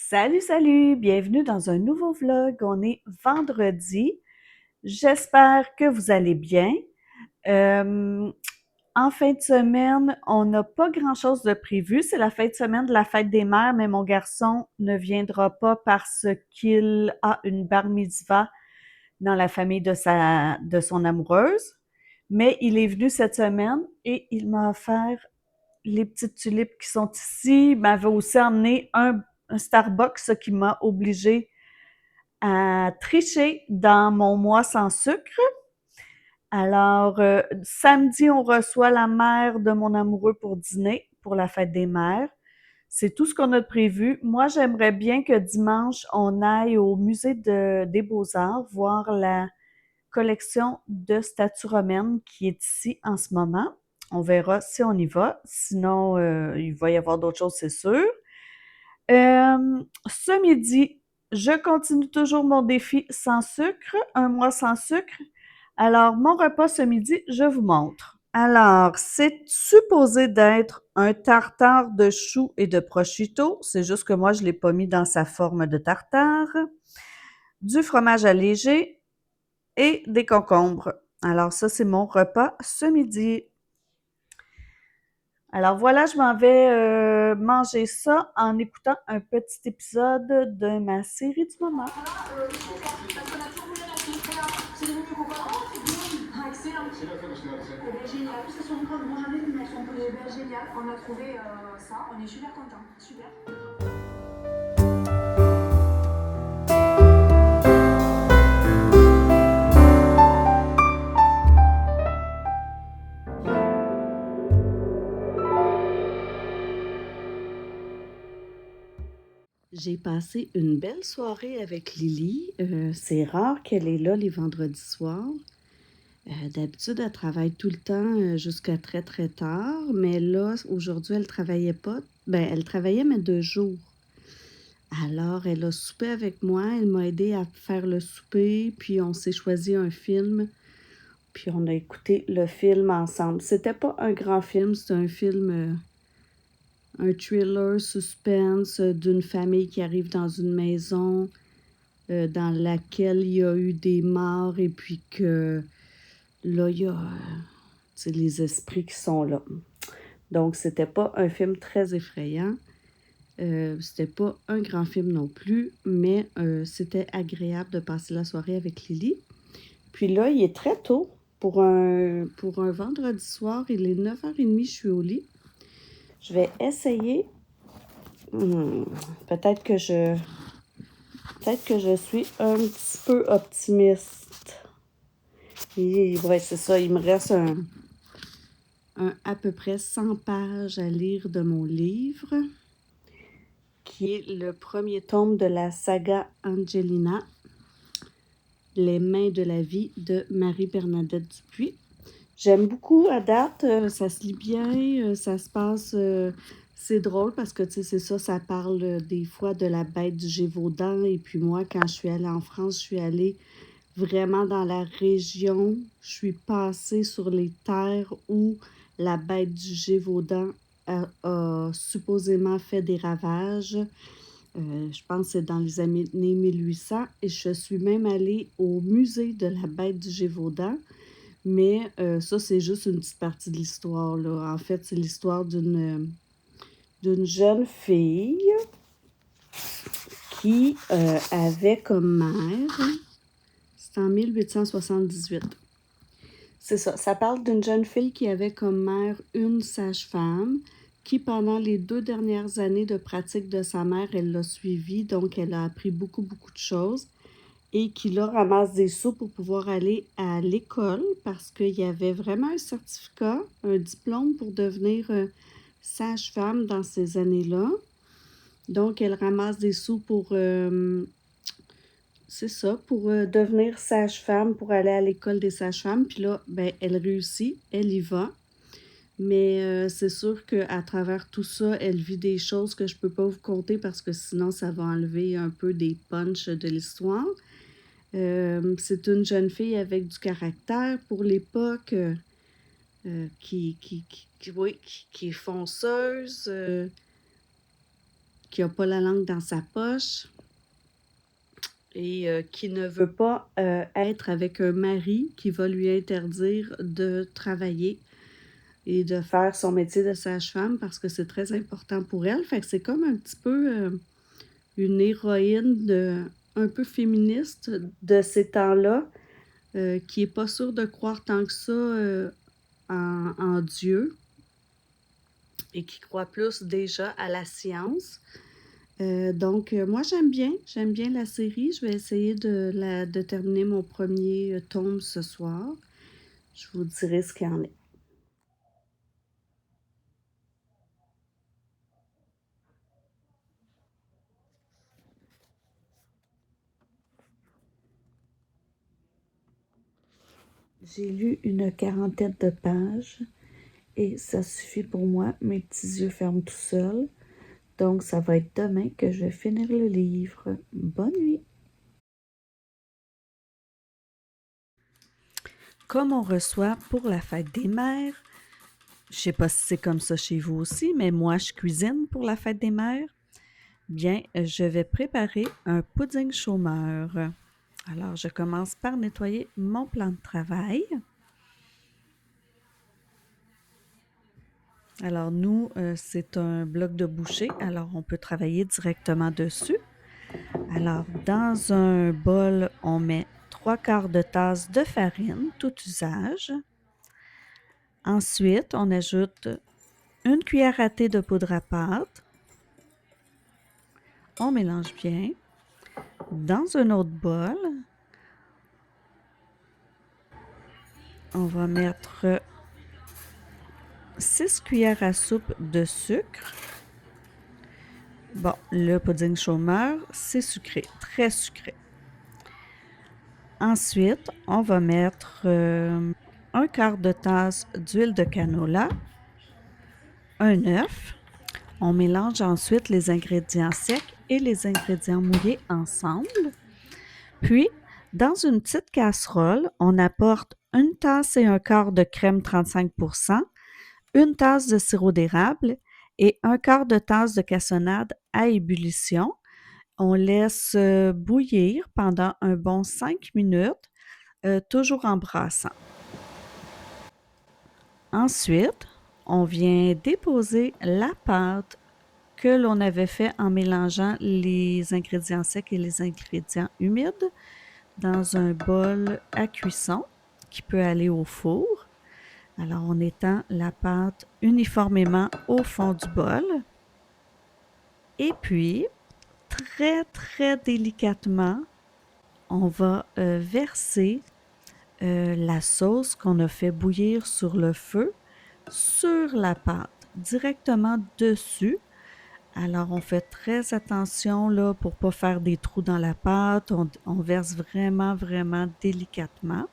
Salut, salut! Bienvenue dans un nouveau vlog. On est vendredi. J'espère que vous allez bien. Euh, En fin de semaine, on n'a pas grand-chose de prévu. C'est la fin de semaine de la fête des mères, mais mon garçon ne viendra pas parce qu'il a une bar mitzvah dans la famille de son amoureuse. Mais il est venu cette semaine et il m'a offert les petites tulipes qui sont ici. Il m'avait aussi emmené un Starbucks, ce qui m'a obligé à tricher dans mon mois sans sucre. Alors, samedi, on reçoit la mère de mon amoureux pour dîner, pour la fête des mères. C'est tout ce qu'on a de prévu. Moi, j'aimerais bien que dimanche, on aille au musée des Beaux-Arts voir la collection de statues romaines qui est ici en ce moment. On verra si on y va. Sinon, il va y avoir d'autres choses, c'est sûr. Ce midi, je continue toujours mon défi sans sucre, un mois sans sucre. Alors, mon repas ce midi, je vous montre. Alors, c'est supposé d'être un tartare de choux et de prosciutto. C'est juste que moi, je ne l'ai pas mis dans sa forme de tartare. Du fromage allégé et des concombres. Alors, ça, c'est mon repas ce midi. Alors voilà, je m'en vais manger ça en écoutant un petit épisode de ma série du moment. Parce qu'on a toujours voulu la fille. C'est devenu copain. Oh, c'est bien. Ah, excellent. C'est la fin de ce qu'on a fait. Eh bien, génial. C'est son compte. Moi, j'en ai vu, mais son compte. Eh bien, génial. On a trouvé ça. On est super contents. Super. J'ai passé une belle soirée avec Lily. C'est rare qu'elle est là les vendredis soirs. D'habitude, elle travaille tout le temps jusqu'à très très tard, mais là, aujourd'hui, elle travaillait pas. Ben, elle travaillait, mais 2 jours. Alors, elle a soupé avec moi, elle m'a aidé à faire le souper, puis on s'est choisi un film, puis on a écouté le film ensemble. C'était pas un grand film, c'était un film, un thriller suspense d'une famille qui arrive dans une maison dans laquelle il y a eu des morts et puis que là, il y a les esprits qui sont là. Donc, c'était pas un film très effrayant. C'était pas un grand film non plus, mais c'était agréable de passer la soirée avec Lily. Puis là, il est très tôt. Pour un vendredi soir, il est 9h30, je suis au lit. Je vais essayer. Peut-être que je suis un petit peu optimiste. Ouais, c'est ça. Il me reste à peu près 100 pages à lire de mon livre, qui est le premier tome de la saga Angelina, Les mains de la vie de Marie-Bernadette Dupuis. J'aime beaucoup à date, ça se lit bien, ça se passe, c'est drôle parce que, tu sais, c'est ça, ça parle des fois de la bête du Gévaudan. Et puis moi, quand je suis allée en France, je suis allée vraiment dans la région. Je suis passée sur les terres où la bête du Gévaudan a supposément fait des ravages. Je pense que c'est dans les années 1800. Et je suis même allée au musée de la bête du Gévaudan. Mais ça, c'est juste une petite partie de l'histoire, là. En fait, c'est l'histoire d'une jeune fille qui avait comme mère, c'est en 1878. C'est ça, ça parle d'une jeune fille qui avait comme mère une sage-femme qui, pendant les 2 dernières années de pratique de sa mère, elle l'a suivie, donc elle a appris beaucoup, beaucoup de choses. Et qui là ramasse des sous pour pouvoir aller à l'école parce qu'il y avait vraiment un certificat, un diplôme pour devenir sage-femme dans ces années-là. Donc, elle ramasse des sous pour, c'est ça, pour devenir sage-femme, pour aller à l'école des sages-femmes. Puis là, ben, elle réussit, elle y va. Mais c'est sûr qu'à travers tout ça, elle vit des choses que je ne peux pas vous conter parce que sinon, ça va enlever un peu des punchs de l'histoire. C'est une jeune fille avec du caractère pour l'époque, oui, qui est fonceuse, qui n'a pas la langue dans sa poche et qui ne veut pas être avec un mari qui va lui interdire de travailler et de faire son métier de sage-femme parce que c'est très important pour elle. Fait que c'est comme un petit peu une héroïne un peu féministe de ces temps-là, qui n'est pas sûre de croire tant que ça en Dieu et qui croit plus déjà à la science. Donc, moi, j'aime bien la série. Je vais essayer de terminer mon premier tome ce soir. Je vous dirai ce qu'il y en est. J'ai lu une quarantaine de pages et ça suffit pour moi. Mes petits yeux ferment tout seuls. Donc, ça va être demain que je vais finir le livre. Bonne nuit! Comme on reçoit pour la fête des mères, je sais pas si c'est comme ça chez vous aussi, mais moi, je cuisine pour la fête des mères. Bien, je vais préparer un pudding chômeur. Alors, je commence par nettoyer mon plan de travail. Alors, nous, c'est un bloc de boucher, alors on peut travailler directement dessus. Alors, dans un bol, on met 3/4 de tasse de farine, tout usage. Ensuite, on ajoute une cuillère à thé de poudre à pâte. On mélange bien. Dans un autre bol, on va mettre 6 cuillères à soupe de sucre. Bon, le pudding chômeur, c'est sucré, très sucré. Ensuite, on va mettre 1/4 de tasse d'huile de canola, un œuf. On mélange ensuite les ingrédients secs et les ingrédients mouillés ensemble. Puis, dans une petite casserole, on apporte 1,25 tasses de crème 35%, une tasse de sirop d'érable et 1/4 de tasse de cassonade à ébullition. On laisse bouillir pendant un bon 5 minutes, toujours en brassant. Ensuite, on vient déposer la pâte que l'on avait fait en mélangeant les ingrédients secs et les ingrédients humides dans un bol à cuisson qui peut aller au four. Alors, on étend la pâte uniformément au fond du bol. Et puis, très, très délicatement, on va verser la sauce qu'on a fait bouillir sur le feu sur la pâte, directement dessus. Alors, on fait très attention là, pour ne pas faire des trous dans la pâte. On verse vraiment, vraiment délicatement.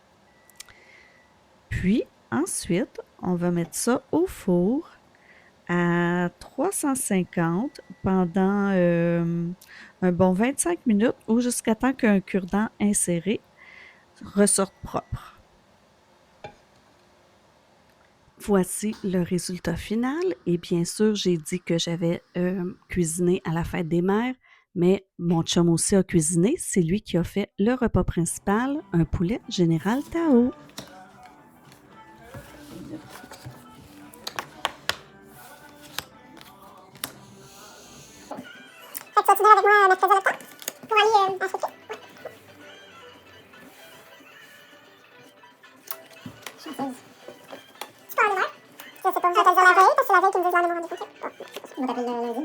Puis, ensuite, on va mettre ça au four à 350 pendant un bon 25 minutes ou jusqu'à temps qu'un cure-dent inséré ressorte propre. Voici le résultat final et bien sûr, j'ai dit que j'avais cuisiné à la fête des mères, mais mon chum aussi a cuisiné. C'est lui qui a fait le repas principal, un poulet général Tao. Fait que tu vas venir avec moi mercredi à la pour aller en Afrique. Chanceuse. Tu peux aller voir? Je sais pas. Je vais te le dire la veille parce que c'est la veille qu'ils me disent l'année rendez-vous. On t'appelle lundi?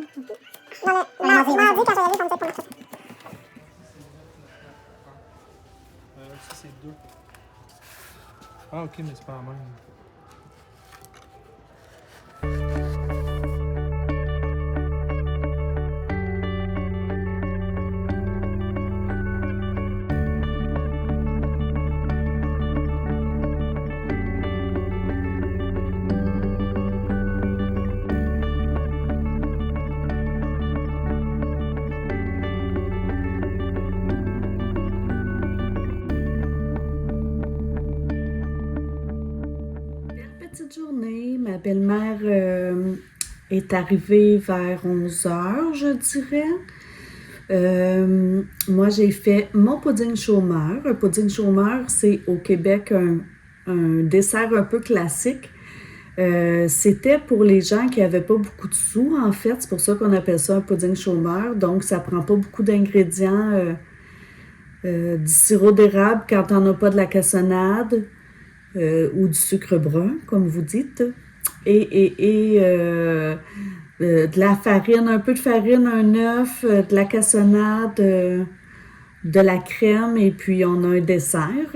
Non, mais mardi quand je vais aller, ça me dit pour mercredi. Ça, c'est 2. Ah, ok, mais c'est pas la même. Petite journée, ma belle-mère est arrivé vers 11 heures, je dirais. Moi, j'ai fait mon pudding chômeur. Un pudding chômeur, c'est au Québec un dessert un peu classique. C'était pour les gens qui n'avaient pas beaucoup de sous, en fait. C'est pour ça qu'on appelle ça un pudding chômeur. Donc, ça prend pas beaucoup d'ingrédients. Du sirop d'érable quand on n'a pas de la cassonade ou du sucre brun, comme vous dites. De la farine, un peu de farine, un œuf, de la cassonade, de la crème et puis on a un dessert.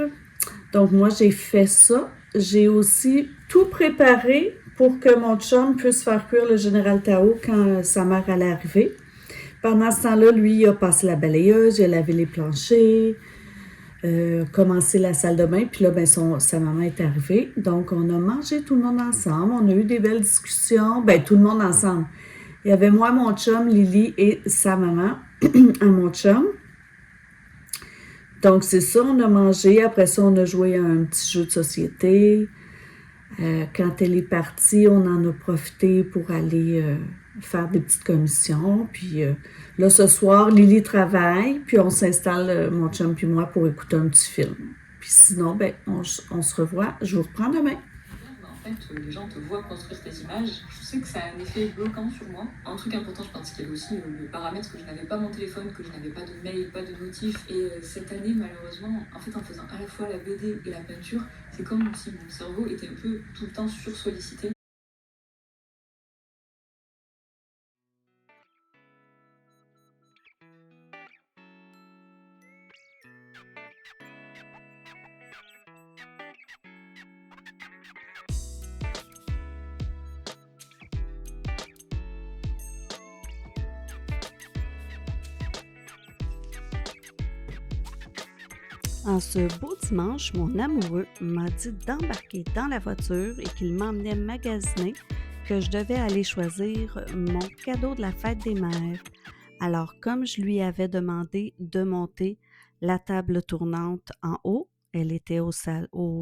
Donc moi, j'ai fait ça. J'ai aussi tout préparé pour que mon chum puisse faire cuire le Général Tao quand sa mère allait arriver. Pendant ce temps-là, lui, il a passé la balayeuse, il a lavé les planchers, commencé la salle de bain. Puis là, ben, sa maman est arrivée. Donc, on a mangé tout le monde ensemble. On a eu des belles discussions. Ben, tout le monde ensemble. Il y avait moi, mon chum, Lily et sa maman à mon chum. Donc, c'est ça, on a mangé. Après ça, on a joué à un petit jeu de société. Quand elle est partie, on en a profité pour aller faire des petites commissions. Puis là, ce soir, Lily travaille, puis on s'installe, mon chum puis moi, pour écouter un petit film. Puis sinon, ben, on se revoit. Je vous reprends demain. En fait, les gens te voient construire tes images. Je sais que ça a un effet bloquant sur moi. Un truc important, je pense qu'il y avait aussi le paramètre que je n'avais pas mon téléphone, que je n'avais pas de mail, pas de notif. Et cette année, malheureusement, en fait, en faisant à la fois la BD et la peinture, c'est comme si mon cerveau était un peu tout le temps sursollicité. En ce beau dimanche, mon amoureux m'a dit d'embarquer dans la voiture et qu'il m'emmenait magasiner, que je devais aller choisir mon cadeau de la fête des mères. Alors, comme je lui avais demandé de monter la table tournante en haut, elle était au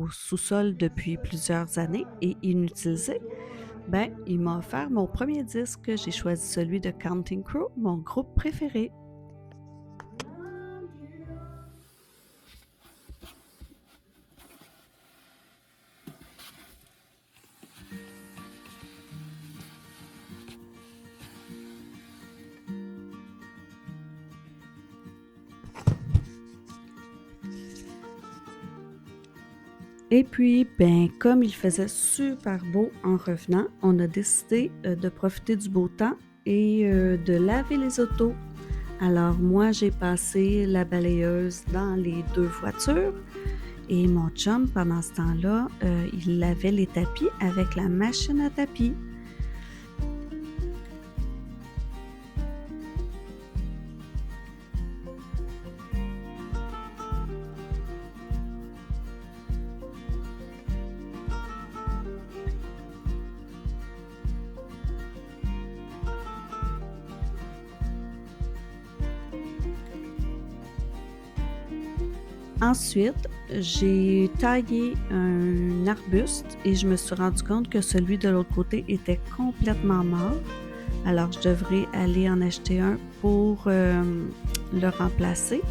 sous-sol depuis plusieurs années et inutilisée, ben, il m'a offert mon premier disque. J'ai choisi celui de Counting Crow, mon groupe préféré. Et puis, ben, comme il faisait super beau en revenant, on a décidé de profiter du beau temps et de laver les autos. Alors moi, j'ai passé la balayeuse dans les 2 voitures et mon chum, pendant ce temps-là, il lavait les tapis avec la machine à tapis. Ensuite, j'ai taillé un arbuste et je me suis rendu compte que celui de l'autre côté était complètement mort. Alors, je devrais aller en acheter un pour le remplacer.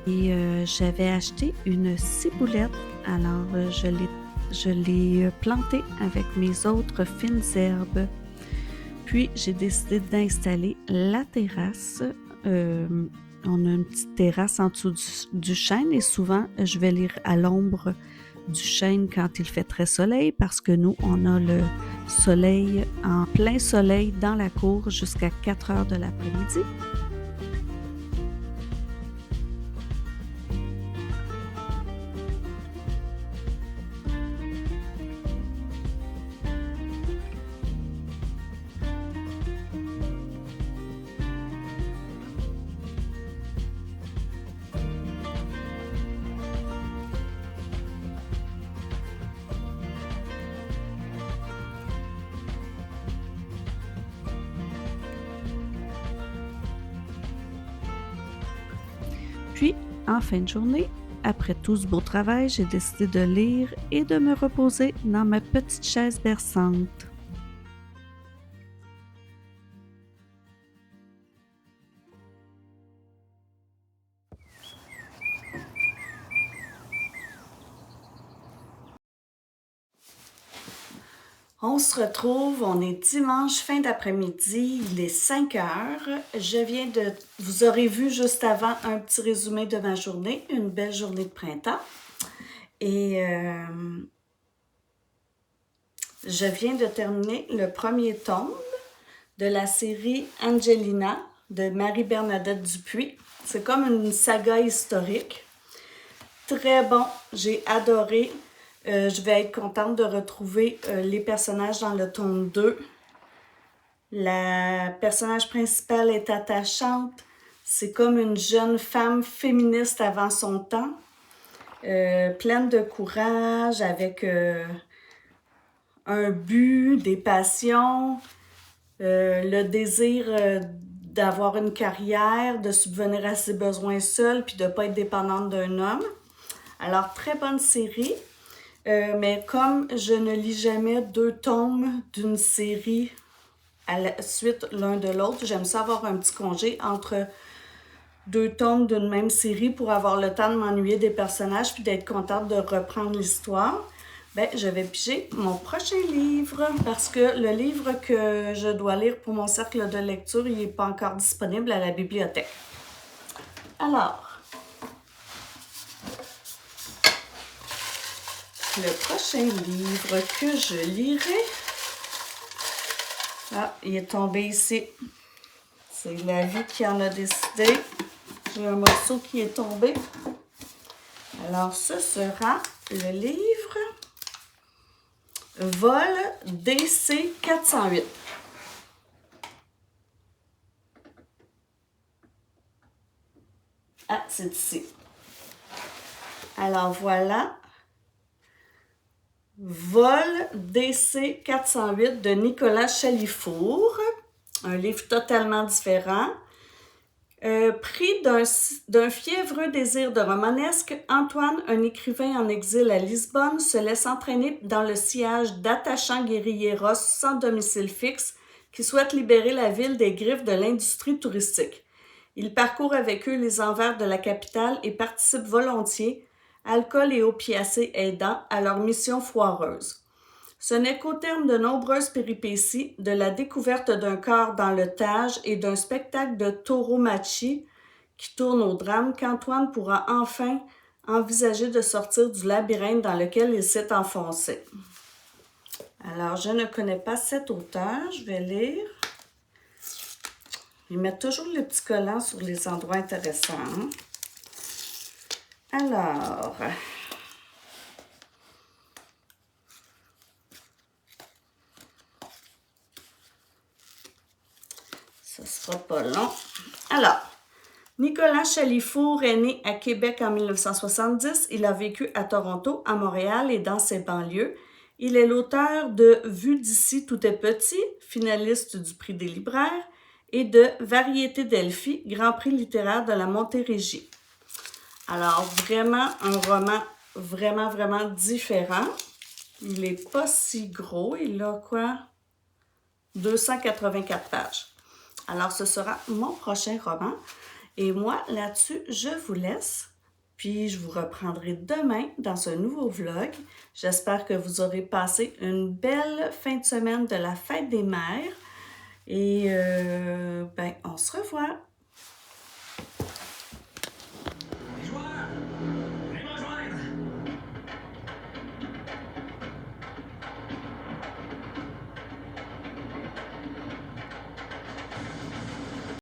Et j'avais acheté une ciboulette. Alors, je l'ai plantée avec mes autres fines herbes. Puis, j'ai décidé d'installer la terrasse. On a une petite terrasse en dessous du chêne et souvent, je vais lire à l'ombre du chêne quand il fait très soleil parce que nous, on a le soleil en plein soleil dans la cour jusqu'à 4 heures de l'après-midi. Puis, en fin de journée, après tout ce beau travail, j'ai décidé de lire et de me reposer dans ma petite chaise berçante. On se retrouve, on est dimanche, fin d'après-midi, il est 5 heures. Vous aurez vu juste avant un petit résumé de ma journée, une belle journée de printemps. Et je viens de terminer le premier tome de la série Angelina de Marie-Bernadette Dupuis. C'est comme une saga historique. Très bon, j'ai adoré. Je vais être contente de retrouver les personnages dans le tome 2. La personnage principale est attachante. C'est comme une jeune femme féministe avant son temps. Pleine de courage, avec un but, des passions, le désir d'avoir une carrière, de subvenir à ses besoins seule, puis de ne pas être dépendante d'un homme. Alors, très bonne série. Mais comme je ne lis jamais 2 tomes d'une série à la suite l'un de l'autre, j'aime ça avoir un petit congé entre 2 tomes d'une même série pour avoir le temps de m'ennuyer des personnages puis d'être contente de reprendre l'histoire. Ben, je vais piger mon prochain livre parce que le livre que je dois lire pour mon cercle de lecture, il n'est pas encore disponible à la bibliothèque. Alors, le prochain livre que je lirai, il est tombé ici. C'est la vie qui en a décidé. J'ai un morceau qui est tombé. Alors, ce sera le livre Vol DC 408. Ah, c'est ici. Alors, voilà. Vol DC 408 de Nicolas Chalifour, un livre totalement différent. Pris d'un fiévreux désir de romanesque, Antoine, un écrivain en exil à Lisbonne, se laisse entraîner dans le sillage d'attachants guérilleros sans domicile fixe qui souhaitent libérer la ville des griffes de l'industrie touristique. Il parcourt avec eux les envers de la capitale et participe volontiers, alcool et opiacés aidant, à leur mission foireuse. Ce n'est qu'au terme de nombreuses péripéties, de la découverte d'un corps dans le Tage et d'un spectacle de tauromachie qui tourne au drame qu'Antoine pourra enfin envisager de sortir du labyrinthe dans lequel il s'est enfoncé. Alors, je ne connais pas cet auteur, je vais lire. Ils mettent toujours le petit collant sur les endroits intéressants. Alors, ça sera pas long. Alors, Nicolas Chalifour est né à Québec en 1970. Il a vécu à Toronto, à Montréal et dans ses banlieues. Il est l'auteur de Vu d'ici, tout est petit, finaliste du prix des libraires, et de Variété Delphi, Grand Prix littéraire de la Montérégie. Alors, vraiment, un roman vraiment différent. Il n'est pas si gros. Il a quoi? 284 pages. Alors, ce sera mon prochain roman. Et moi, là-dessus, je vous laisse. Puis, je vous reprendrai demain dans un nouveau vlog. J'espère que vous aurez passé une belle fin de semaine de la fête des mères. Et, on se revoit.